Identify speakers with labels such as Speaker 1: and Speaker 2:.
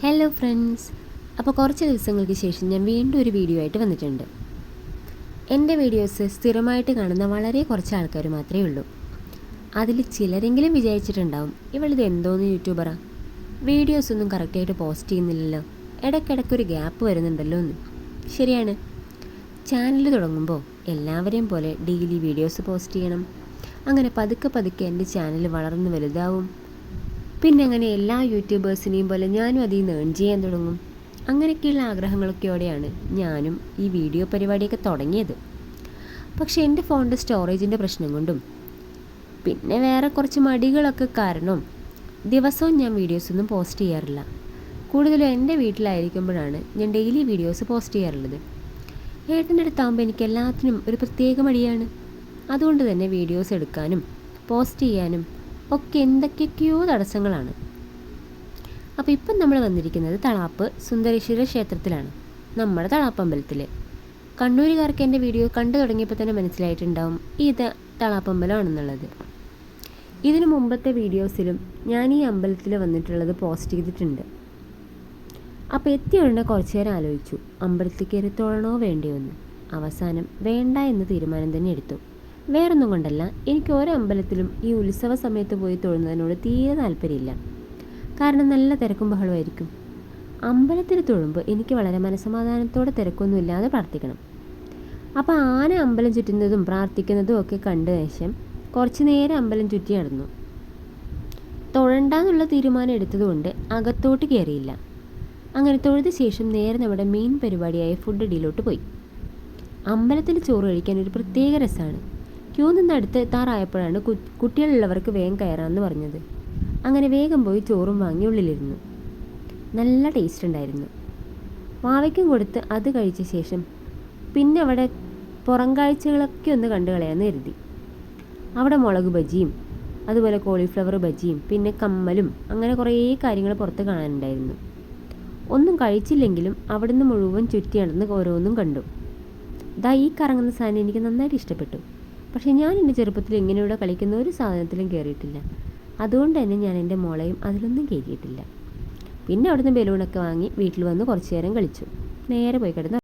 Speaker 1: Hello friends, അപ്പോൾ കുറച്ച് ദിവസങ്ങൾക്ക് ശേഷം ഞാൻ വീണ്ടും ഒരു വീഡിയോ ആയിട്ട് വന്നിട്ടുണ്ട്. എൻ്റെ വീഡിയോസ് സ്ഥിരമായിട്ട് കാണുന്ന വളരെ കുറച്ച് ആൾക്കാർ മാത്രമേ ഉള്ളൂ. അതിൽ ചിലരെങ്കിലും വിചാരിച്ചിട്ടുണ്ടാവും, ഇവളിത് എന്തോന്ന് യൂട്യൂബറാ, വീഡിയോസൊന്നും കറക്റ്റായിട്ട് പോസ്റ്റ് ചെയ്യുന്നില്ലല്ലോ, ഇടയ്ക്കിടയ്ക്കൊരു ഗ്യാപ്പ് വരുന്നുണ്ടല്ലോ എന്ന്. ശരിയാണ്, ചാനൽ തുടങ്ങുമ്പോൾ എല്ലാവരെയും പോലെ ഡെയിലി വീഡിയോസ് പോസ്റ്റ് ചെയ്യണം. അങ്ങനെ പതുക്കെ പതുക്കെ എൻ്റെ ചാനൽ വളർന്ന് വലുതാവും. പിന്നെ അങ്ങനെ എല്ലാ യൂട്യൂബേഴ്സിനെയും പോലെ ഞാനും അതിൽ നിന്ന് ഏൺ ചെയ്യാൻ തുടങ്ങും. അങ്ങനെയൊക്കെയുള്ള ആഗ്രഹങ്ങളൊക്കെയോടെയാണ് ഞാനും ഈ വീഡിയോ പരിപാടിയൊക്കെ തുടങ്ങിയത്. പക്ഷേ എൻ്റെ ഫോണിൻ്റെ സ്റ്റോറേജിൻ്റെ പ്രശ്നം കൊണ്ടും പിന്നെ വേറെ കുറച്ച് മടികളൊക്കെ കാരണം ദിവസവും ഞാൻ വീഡിയോസൊന്നും പോസ്റ്റ് ചെയ്യാറില്ല. കൂടുതലും എൻ്റെ വീട്ടിലായിരിക്കുമ്പോഴാണ് ഞാൻ ഡെയിലി വീഡിയോസ് പോസ്റ്റ് ചെയ്യാറുള്ളത്. ഏട്ടൻ്റെ അടുത്താകുമ്പോൾ എനിക്ക് എല്ലാത്തിനും ഒരു പ്രത്യേക മടിയാണ്. അതുകൊണ്ട് തന്നെ വീഡിയോസ് എടുക്കാനും പോസ്റ്റ് ചെയ്യാനും ഒക്കെ എന്തൊക്കെയൊക്കെയോ തടസ്സങ്ങളാണ്. അപ്പോൾ ഇപ്പം നമ്മൾ വന്നിരിക്കുന്നത് തളാപ്പ് സുന്ദരേശ്വര ക്ഷേത്രത്തിലാണ്, നമ്മുടെ തളാപ്പ് അമ്പലത്തിൽ. കണ്ണൂരുകാർക്ക് എൻ്റെ വീഡിയോ കണ്ടു തുടങ്ങിയപ്പോൾ തന്നെ മനസ്സിലായിട്ടുണ്ടാവും ഇത് തളാപ്പമ്പലമാണെന്നുള്ളത്. ഇതിനു മുമ്പത്തെ വീഡിയോസിലും ഞാൻ ഈ അമ്പലത്തിൽ വന്നിട്ടുള്ളത് പോസ്റ്റ് ചെയ്തിട്ടുണ്ട്. അപ്പോൾ എത്തിയുടനെ കുറച്ചു നേരം ആലോചിച്ചു, അമ്പലത്തിൽ കയറി തൊഴണോ വേണ്ടിയോ എന്ന്. അവസാനം വേണ്ട എന്ന് തീരുമാനം തന്നെ എടുത്തു. വേറൊന്നും കൊണ്ടല്ല, എനിക്ക് ഓരോ അമ്പലത്തിലും ഈ ഉത്സവ സമയത്ത് പോയി തൊഴുന്നതിനോട് തീരെ താല്പര്യമില്ല. കാരണം നല്ല തിരക്കും ബഹളമായിരിക്കും. അമ്പലത്തിൽ തൊഴുമ്പോൾ എനിക്ക് വളരെ മനസ്സമാധാനത്തോടെ തിരക്കൊന്നുമില്ലാതെ പ്രാർത്ഥിക്കണം. അപ്പോൾ ആന അമ്പലം ചുറ്റുന്നതും പ്രാർത്ഥിക്കുന്നതും ഒക്കെ കണ്ട ശേഷം കുറച്ച് നേരം അമ്പലം ചുറ്റി നടന്നു. തൊഴണ്ടെന്നുള്ള തീരുമാനം എടുത്തതുകൊണ്ട് അകത്തോട്ട് കയറിയില്ല. അങ്ങനെ തൊഴുത ശേഷം നേരെ നമ്മുടെ മെയിൻ പരിപാടിയായ ഫുഡ് ഡീലോട്ട് പോയി. അമ്പലത്തിൽ ചോറ് കഴിക്കാൻ ഒരു പ്രത്യേക രസമാണ്. ക്യൂ നിന്ന് അടുത്ത് എത്താറായപ്പോഴാണ് കുട്ടികളുള്ളവർക്ക് വേഗം കയറാമെന്ന് പറഞ്ഞത്. അങ്ങനെ വേഗം പോയി ചോറും വാങ്ങി ഉള്ളിലിരുന്നു. നല്ല ടേസ്റ്റ് ഉണ്ടായിരുന്നു. വാവയ്ക്കും കൊടുത്ത് അത് കഴിച്ച ശേഷം പിന്നെ അവിടെ പുറം കാഴ്ചകളൊക്കെ ഒന്ന് കണ്ടു കളയാമെന്ന് കരുതി. അവിടെ മുളക് ബജിയും അതുപോലെ കോളിഫ്ലവർ ബജിയും പിന്നെ കമ്മലും അങ്ങനെ കുറേ കാര്യങ്ങൾ പുറത്ത് കാണാനുണ്ടായിരുന്നു. ഒന്നും കഴിച്ചില്ലെങ്കിലും അവിടുന്ന് മുഴുവൻ ചുറ്റി നടന്ന് ഓരോന്നും കണ്ടു. ഈ കറങ്ങുന്ന സാധനം എനിക്ക് നന്നായിട്ട് ഇഷ്ടപ്പെട്ടു. പക്ഷേ ഞാൻ എൻ്റെ ചെറുപ്പത്തിൽ ഇങ്ങനെയൂടെ കളിക്കുന്ന ഒരു സാധനത്തിലും കയറിയിട്ടില്ല. അതുകൊണ്ട് തന്നെ ഞാൻ എൻ്റെ മോളെയും അതിലൊന്നും കയറിയിട്ടില്ല. പിന്നെ അവിടുന്ന് ബലൂണൊക്കെ വാങ്ങി വീട്ടിൽ വന്ന് കുറച്ച് നേരം കളിച്ചു. നേരെ പോയി കിടന്നു.